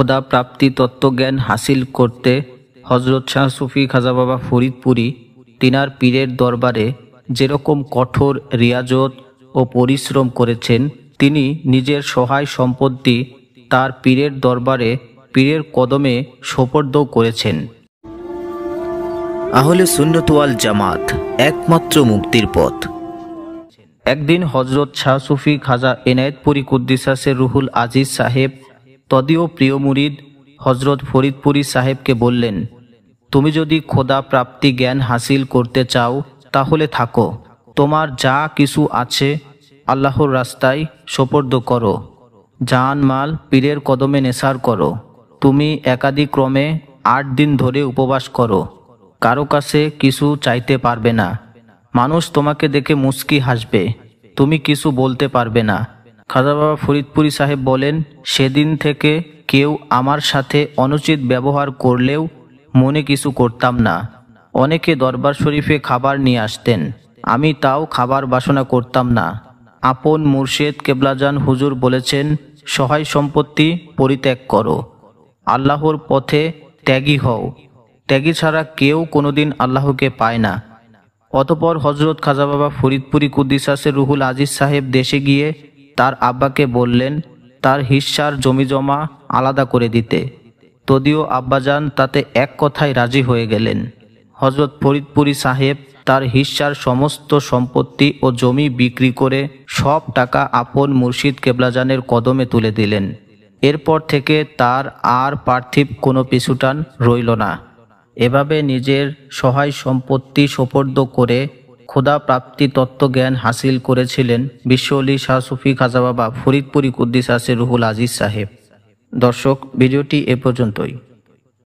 খোদা প্রাপ্তি তত্ত্বজ্ঞান হাসিল করতে হজরত শাহ সুফি খাজা বাবা ফরিদপুরি তিনার পীরের দরবারে যেরকম কঠোর রিয়াজত ও পরিশ্রম করেছেন, তিনি নিজের সহায় সম্পত্তি তার পীরের দরবারে পীরের কদমে সোপর্দ করেছেন। আহলে সুন্নাত ওয়াল জামাত, একমাত্র মুক্তির পথ। একদিন হজরত শাহ সুফি খাজা এনায়েতপুরি কুদ্দিসাসের রুহুল আজিজ সাহেব তদীয় প্রিয় মুরিদ হজরত ফরিদপুরি সাহেবকে বললেন, তুমি যদি খোদা প্রাপ্তি জ্ঞান হাসিল করতে চাও তাহলে থাকো, তোমার যা কিছু আছে আল্লাহর রাস্তায় সোপর্দ করো, জান মাল পীরের কদমে নেসার করো। তুমি একাদিক্রমে 8 দিন ধরে উপবাস করো, কারো কাছে কিছু চাইতে পারবে না, মানুষ তোমাকে দেখে মুস্কি হাসবে, তুমি কিছু বলতে পারবে না। খাজা বাবা ফরিদপুরি সাহেব বলেন, সেদিন থেকে কেউ আমার সাথে অনুচিত ব্যবহার করলেও মনে কিছু করতাম না। অনেকে দরবার শরীফে খাবার নিয়ে আসতেন, আমি তাও খাবার বাসনা করতাম না। আপন মুর্শেদ কেবলাজান হুজুর বলেছেন, সহায় সম্পত্তি পরিত্যাগ করো, আল্লাহর পথে ত্যাগী হও, ত্যাগী ছাড়া কেউ কোনোদিন আল্লাহকে পায় না। অতপর হজরত খাজা বাবা ফরিদপুরি কুদ্দিসাসের রুহুল আজিজ সাহেব দেশে গিয়ে তার আব্বাকে বললেন তার হিস্সার জমিজমা আলাদা করে দিতে। তদীয় আব্বাজান তাতে এক কথায় রাজি হয়ে গেলেন। হজরত ফরিদপুরি সাহেব তার হিস্সার সমস্ত সম্পত্তি ও জমি বিক্রি করে সব টাকা আপন মুর্শিদ কেবলাজানের কদমে তুলে দিলেন। এরপর থেকে তার আর পার্থিব কোনো পিছুটান রইল না। এভাবে নিজের সহায় সম্পত্তি সোপর্দ করে খোদা প্রাপ্তি তত্ত্বজ্ঞান হাসিল করেছিলেন বিশ্বওলি শাহ সুফি খাজা বাবা ফরিদপুরি কুদ্দিসাসের রুহুল আজিজ সাহেব। দর্শক, ভিডিওটি এ পর্যন্তই।